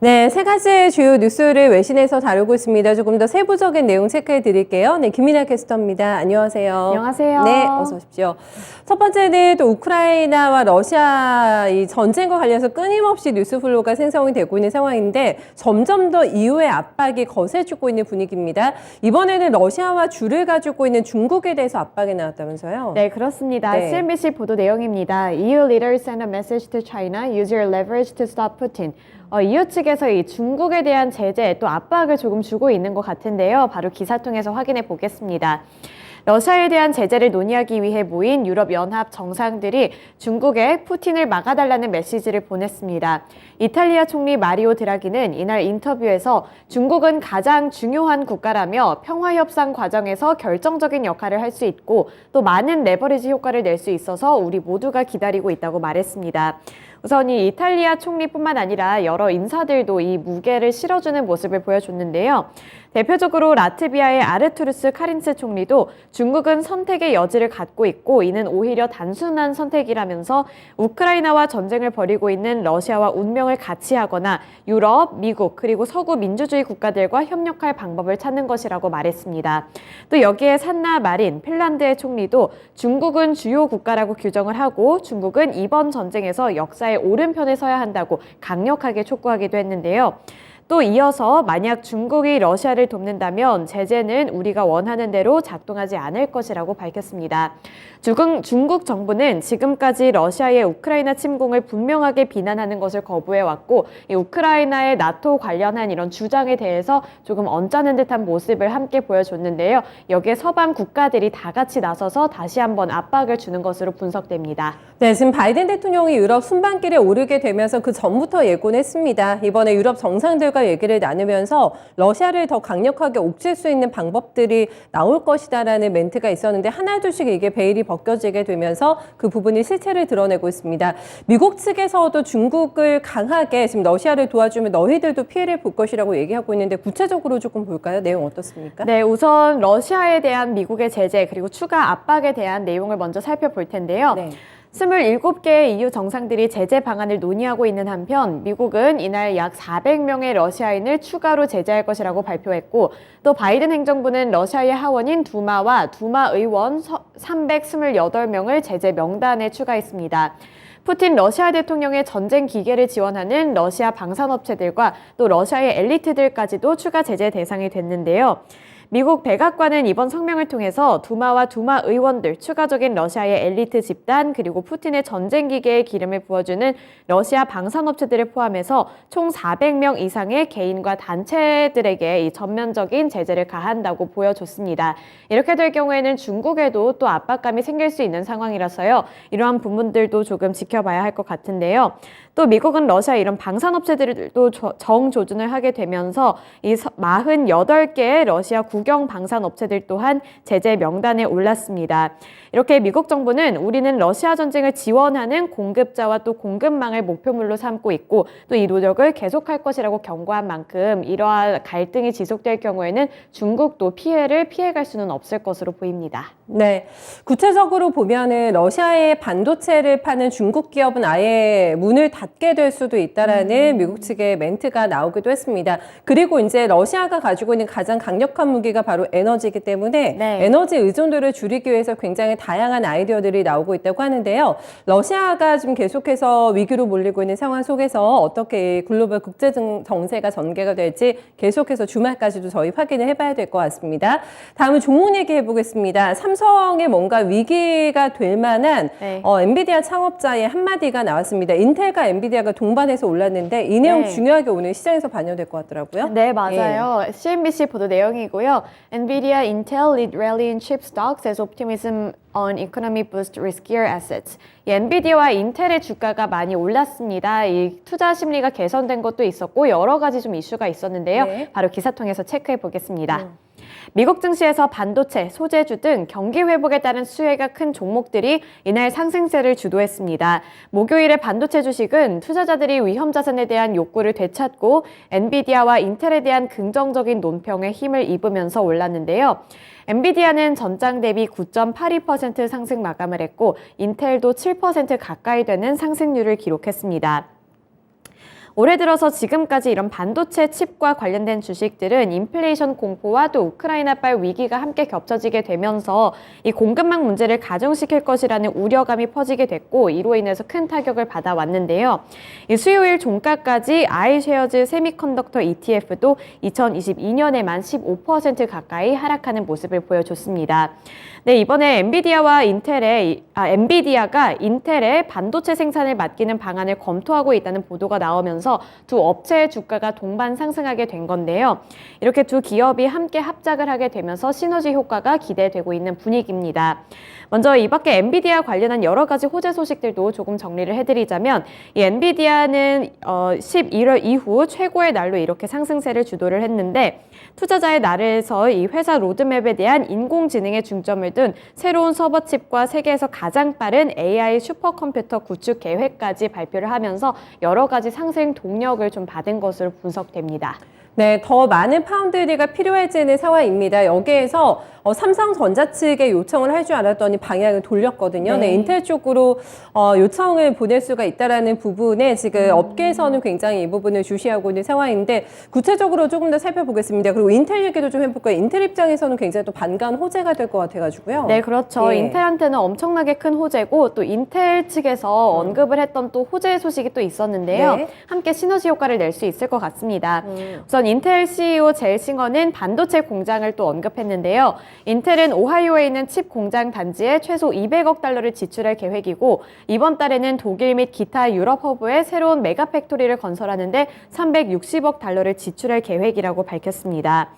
네, 세 가지의 주요 뉴스를 외신에서 다루고 있습니다. 조금 더 세부적인 내용 체크해 드릴게요. 네, 김민아 캐스터입니다. 안녕하세요. 안녕하세요. 네, 어서 오십시오. 첫 번째는 또 우크라이나와 러시아 이 전쟁과 관련해서 끊임없이 뉴스 플로우가 생성이 되고 있는 상황인데 점점 더 이후의 압박이 거세지고 있는 분위기입니다. 이번에는 러시아와 줄을 가지고 있는 중국에 대해서 압박이 나왔다면서요? 네, 그렇습니다. 네. CNBC 보도 내용입니다. EU leaders send a message to China, use your leverage to stop Putin. EU 측에서 이 중국에 대한 제재 또 압박을 조금 주고 있는 것 같은데요. 바로 기사 통해서 확인해 보겠습니다. 러시아에 대한 제재를 논의하기 위해 모인 유럽연합 정상들이 중국에 푸틴을 막아달라는 메시지를 보냈습니다. 이탈리아 총리 마리오 드라기는 이날 인터뷰에서 중국은 가장 중요한 국가라며 평화협상 과정에서 결정적인 역할을 할 수 있고 또 많은 레버리지 효과를 낼 수 있어서 우리 모두가 기다리고 있다고 말했습니다. 우선 이 이탈리아 총리뿐만 아니라 여러 인사들도 이 무게를 실어주는 모습을 보여줬는데요. 대표적으로 라트비아의 아르투르스 카린츠 총리도 중국은 선택의 여지를 갖고 있고 이는 오히려 단순한 선택이라면서 우크라이나와 전쟁을 벌이고 있는 러시아와 운명을 같이 하거나 유럽, 미국 그리고 서구 민주주의 국가들과 협력할 방법을 찾는 것이라고 말했습니다. 또 여기에 산나 마린 핀란드의 총리도 중국은 주요 국가라고 규정을 하고 중국은 이번 전쟁에서 역사의 오른편에 서야 한다고 강력하게 촉구하기도 했는데요. 또 이어서 만약 중국이 러시아를 돕는다면 제재는 우리가 원하는 대로 작동하지 않을 것이라고 밝혔습니다. 중국 정부는 지금까지 러시아의 우크라이나 침공을 분명하게 비난하는 것을 거부해왔고 이 우크라이나의 나토 관련한 이런 주장에 대해서 조금 언짢은 듯한 모습을 함께 보여줬는데요. 여기에 서방 국가들이 다 같이 나서서 다시 한번 압박을 주는 것으로 분석됩니다. 네, 지금 바이든 대통령이 유럽 순방길에 오르게 되면서 그 전부터 예고는 했습니다. 이번에 유럽 정상들과 얘기를 나누면서 러시아를 더 강력하게 옥죄 수 있는 방법들이 나올 것이다라는 멘트가 있었는데 하나둘씩 이게 베일이 벗겨지게 되면서 그 부분이 실체를 드러내고 있습니다. 미국 측에서도 중국을 강하게 지금 러시아를 도와주면 너희들도 피해를 볼 것이라고 얘기하고 있는데 구체적으로 조금 볼까요? 내용 어떻습니까? 네, 우선 러시아에 대한 미국의 제재 그리고 추가 압박에 대한 내용을 먼저 살펴볼 텐데요. 네. 27개의 EU 정상들이 제재 방안을 논의하고 있는 한편 미국은 이날 약 400명의 러시아인을 추가로 제재할 것이라고 발표했고 또 바이든 행정부는 러시아의 하원인 두마와 두마 의원 328명을 제재 명단에 추가했습니다. 푸틴 러시아 대통령의 전쟁 기계를 지원하는 러시아 방산업체들과 또 러시아의 엘리트들까지도 추가 제재 대상이 됐는데요. 미국 백악관은 이번 성명을 통해서 두마와 두마 의원들, 추가적인 러시아의 엘리트 집단, 그리고 푸틴의 전쟁 기계에 기름을 부어주는 러시아 방산업체들을 포함해서 총 400명 이상의 개인과 단체들에게 이 전면적인 제재를 가한다고 보여줬습니다. 이렇게 될 경우에는 중국에도 또 압박감이 생길 수 있는 상황이라서요. 이러한 부분들도 조금 지켜봐야 할 것 같은데요. 또 미국은 러시아 이런 방산업체들도 정조준을 하게 되면서 이 48개의 러시아 국영 방산업체들 또한 제재 명단에 올랐습니다. 이렇게 미국 정부는 우리는 러시아 전쟁을 지원하는 공급자와 또 공급망을 목표물로 삼고 있고 또 이 노력을 계속할 것이라고 경고한 만큼 이러한 갈등이 지속될 경우에는 중국도 피해를 피해갈 수는 없을 것으로 보입니다. 네, 구체적으로 보면은 러시아의 반도체를 파는 중국 기업은 아예 문을 닫게 될 수도 있다라는 미국 측의 멘트가 나오기도 했습니다. 그리고 이제 러시아가 가지고 있는 가장 강력한 무기가 바로 에너지이기 때문에 네. 에너지 의존도를 줄이기 위해서 굉장히 다양한 아이디어들이 나오고 있다고 하는데요. 러시아가 지금 계속해서 위기로 몰리고 있는 상황 속에서 어떻게 글로벌 국제 정세가 전개가 될지 계속해서 주말까지도 저희 확인을 해봐야 될 것 같습니다. 다음은 종목 얘기해 보겠습니다. 삼성에 뭔가 위기가 될 만한 네. 엔비디아 창업자의 한마디가 나왔습니다. 인텔과 엔비디아가 동반해서 올랐는데 이 내용 네. 중요하게 오늘 시장에서 반영될 것 같더라고요. 네, 맞아요. CNBC 보도 내용이고요. NVIDIA, Intel lead rally in chip stocks as optimism on economy boost riskier assets. 이 엔비디아와 인텔의 주가가 많이 올랐습니다. 이 투자 심리가 개선된 것도 있었고 여러 가지 좀 이슈가 있었는데요. 네. 바로 기사 통해서 체크해 보겠습니다. 미국 증시에서 반도체, 소재주 등 경기 회복에 따른 수혜가 큰 종목들이 이날 상승세를 주도했습니다. 목요일에 반도체 주식은 투자자들이 위험 자산에 대한 욕구를 되찾고 엔비디아와 인텔에 대한 긍정적인 논평에 힘을 입으면서 올랐는데요. 엔비디아는 전장 대비 9.82% 상승 마감을 했고 인텔도 7% 가까이 되는 상승률을 기록했습니다. 올해 들어서 지금까지 이런 반도체 칩과 관련된 주식들은 인플레이션 공포와 또 우크라이나발 위기가 함께 겹쳐지게 되면서 이 공급망 문제를 가중시킬 것이라는 우려감이 퍼지게 됐고 이로 인해서 큰 타격을 받아왔는데요. 이 수요일 종가까지 iShares 세미컨덕터 ETF도 2022년에만 15% 가까이 하락하는 모습을 보여줬습니다. 네, 이번에 엔비디아가 인텔의 반도체 생산을 맡기는 방안을 검토하고 있다는 보도가 나오면서 두 업체의 주가가 동반 상승하게 된 건데요. 이렇게 두 기업이 함께 합작을 하게 되면서 시너지 효과가 기대되고 있는 분위기입니다. 먼저 이 밖에 엔비디아 관련한 여러 가지 호재 소식들도 조금 정리를 해드리자면 이 엔비디아는 11월 이후 최고의 날로 이렇게 상승세를 주도를 했는데 투자자의 날에서 이 회사 로드맵에 대한 인공지능에 중점을 둔 새로운 서버칩과 세계에서 가장 빠른 AI 슈퍼컴퓨터 구축 계획까지 발표를 하면서 여러 가지 상승 동력을 좀 받은 것으로 분석됩니다. 네, 더 많은 파운드리가 필요해지는 상황입니다. 여기에서 삼성전자 측에 요청을 할 줄 알았더니 방향을 돌렸거든요. 네, 인텔 쪽으로 요청을 보낼 수가 있다라는 부분에 지금 업계에서는 굉장히 이 부분을 주시하고 있는 상황인데 구체적으로 조금 더 살펴보겠습니다. 그리고 인텔 얘기도 좀 해볼까요? 인텔 입장에서는 굉장히 또 반가운 호재가 될 것 같아가지고요. 네, 그렇죠. 예. 인텔한테는 엄청나게 큰 호재고 또 인텔 측에서 언급을 했던 또 호재 소식이 또 있었는데요. 네. 함께 시너지 효과를 낼 수 있을 것 같습니다. 우선 인텔 CEO 젤 싱어는 반도체 공장을 또 언급했는데요. 인텔은 오하이오에 있는 칩 공장 단지에 최소 200억 달러를 지출할 계획이고 이번 달에는 독일 및 기타 유럽 허브에 새로운 메가 팩토리를 건설하는데 360억 달러를 지출할 계획이라고 밝혔습니다.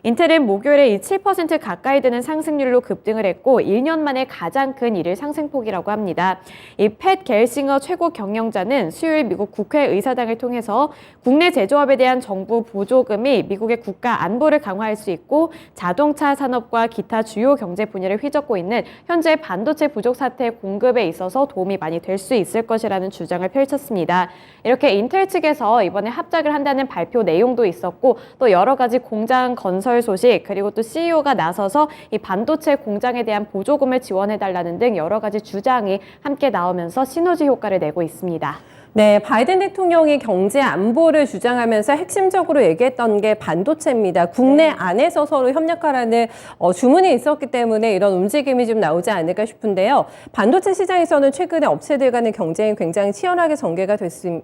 인텔은 목요일에 이 7% 가까이 되는 상승률로 급등을 했고 1년 만에 가장 큰 일일 상승폭이라고 합니다. 이 팻 겔싱어 최고 경영자는 수요일 미국 국회 의사당을 통해서 국내 제조업에 대한 정부 보조금이 미국의 국가 안보를 강화할 수 있고 자동차 산업과 기타 주요 경제 분야를 휘젓고 있는 현재 반도체 부족 사태 공급에 있어서 도움이 많이 될 수 있을 것이라는 주장을 펼쳤습니다. 이렇게 인텔 측에서 이번에 합작을 한다는 발표 내용도 있었고 또 여러 가지 공장 건설 소식 그리고 또 CEO가 나서서 이 반도체 공장에 대한 보조금을 지원해달라는 등 여러 가지 주장이 함께 나오면서 시너지 효과를 내고 있습니다. 네, 바이든 대통령이 경제 안보를 주장하면서 핵심적으로 얘기했던 게 반도체입니다. 국내 안에서 서로 협력하라는 주문이 있었기 때문에 이런 움직임이 좀 나오지 않을까 싶은데요. 반도체 시장에서는 최근에 업체들 간의 경쟁이 굉장히 치열하게 전개가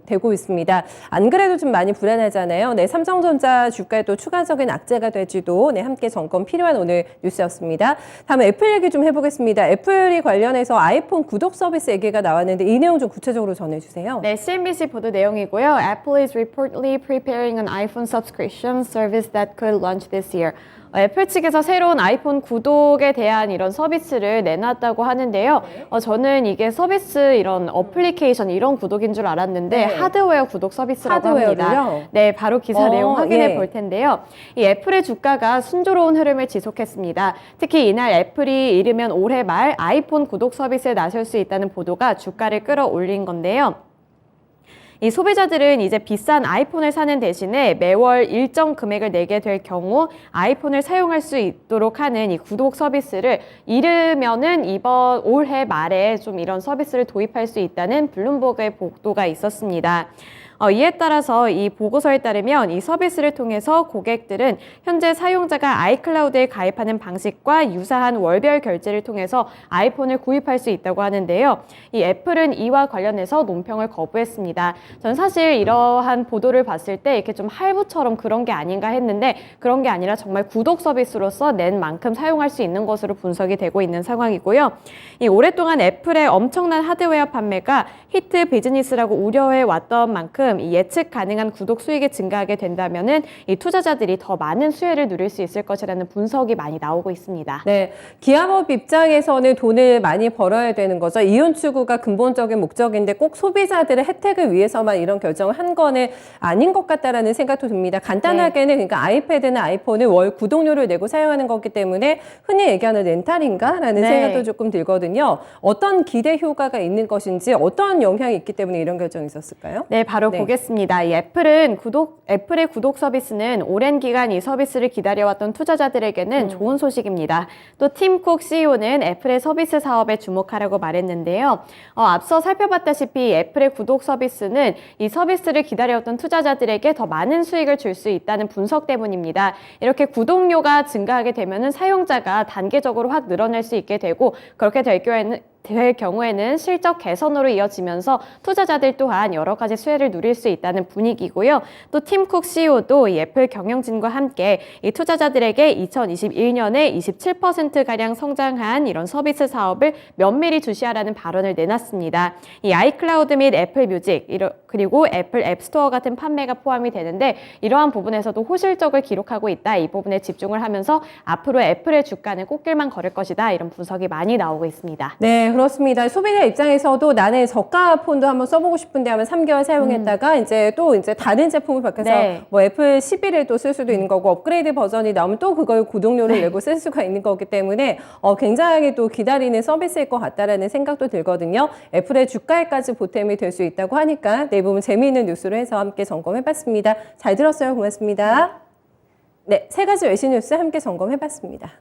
되고 있습니다. 안 그래도 좀 많이 불안하잖아요. 네, 삼성전자 주가에 또 추가적인 악재가 될지도 함께 점검 필요한 오늘 뉴스였습니다. 다음 애플 얘기 좀 해보겠습니다. 애플이 관련해서 아이폰 구독 서비스 얘기가 나왔는데 이 내용 좀 구체적으로 전해주세요. 네, CNBC 보도 내용이고요. Apple is reportedly preparing an iPhone subscription service that could launch this year. 애플 측에서 새로운 아이폰 구독에 대한 이런 서비스를 내놨다고 하는데요. 저는 이게 서비스 이런 어플리케이션 이런 구독인 줄 알았는데 하드웨어 구독 서비스라고 합니다. 네, 바로 기사 내용 확인해 볼 텐데요. 이 애플의 주가가 순조로운 흐름을 지속했습니다. 특히 이날 애플이 이르면 올해 말 아이폰 구독 서비스에 나설 수 있다는 보도가 주가를 끌어올린 건데요. 이 소비자들은 이제 비싼 아이폰을 사는 대신에 매월 일정 금액을 내게 될 경우 아이폰을 사용할 수 있도록 하는 이 구독 서비스를 이르면은 이번 올해 말에 좀 이런 서비스를 도입할 수 있다는 블룸버그의 보도가 있었습니다. 이에 따라서 이 보고서에 따르면 이 서비스를 통해서 고객들은 현재 사용자가 아이클라우드에 가입하는 방식과 유사한 월별 결제를 통해서 아이폰을 구입할 수 있다고 하는데요. 이 애플은 이와 관련해서 논평을 거부했습니다. 전 사실 이러한 보도를 봤을 때 이렇게 좀 할부처럼 그런 게 아닌가 했는데 그런 게 아니라 정말 구독 서비스로서 낸 만큼 사용할 수 있는 것으로 분석이 되고 있는 상황이고요. 이 오랫동안 애플의 엄청난 하드웨어 판매가 히트 비즈니스라고 우려해 왔던 만큼 이 예측 가능한 구독 수익이 증가하게 된다면은 이 투자자들이 더 많은 수혜를 누릴 수 있을 것이라는 분석이 많이 나오고 있습니다. 네, 기업업 입장에서는 돈을 많이 벌어야 되는 거죠. 이윤 추구가 근본적인 목적인데 꼭 소비자들의 혜택을 위해서만 이런 결정을 한 거는 아닌 것 같다라는 생각도 듭니다. 간단하게는 그러니까 아이패드나 아이폰을 월 구독료를 내고 사용하는 거기 때문에 흔히 얘기하는 렌탈인가라는 생각도 조금 들거든요. 어떤 기대 효과가 있는 것인지 어떤 영향이 있기 때문에 이런 결정이 있었을까요? 네, 바로 보겠습니다. 이 애플의 구독 서비스는 오랜 기간 이 서비스를 기다려왔던 투자자들에게는 좋은 소식입니다. 또 팀 쿡 CEO는 애플의 서비스 사업에 주목하라고 말했는데요. 앞서 살펴봤다시피 애플의 구독 서비스는 이 서비스를 기다려왔던 투자자들에게 더 많은 수익을 줄 수 있다는 분석 때문입니다. 이렇게 구독료가 증가하게 되면은 사용자가 단계적으로 확 늘어날 수 있게 되고, 그렇게 될 경우에는 실적 개선으로 이어지면서 투자자들 또한 여러 가지 수혜를 누릴 수 있다는 분위기고요. 또 팀 쿡 CEO도 이 애플 경영진과 함께 이 투자자들에게 2021년에 27%가량 성장한 이런 서비스 사업을 면밀히 주시하라는 발언을 내놨습니다. 이 아이클라우드 및 애플 뮤직, 그리고 애플 앱스토어 같은 판매가 포함이 되는데, 이러한 부분에서도 호실적을 기록하고 있다. 이 부분에 집중을 하면서 앞으로 애플의 주가는 꽃길만 걸을 것이다. 이런 분석이 많이 나오고 있습니다. 네, 그렇습니다. 소비자 입장에서도 나는 저가 폰도 한번 써보고 싶은데 하면 3개월 사용했다가 이제 다른 제품을 바꿔서 네. 뭐 애플 11을 또 쓸 수도 있는 거고, 업그레이드 버전이 나오면 또 그걸 구독료를 내고 쓸 수가 있는 거기 때문에 굉장히 또 기다리는 서비스일 것 같다라는 생각도 들거든요. 애플의 주가에까지 보탬이 될 수 있다고 하니까 네, 이 부분 재미있는 뉴스로 해서 함께 점검해봤습니다. 잘 들었어요. 고맙습니다. 네, 세 가지 외신 뉴스 함께 점검해봤습니다.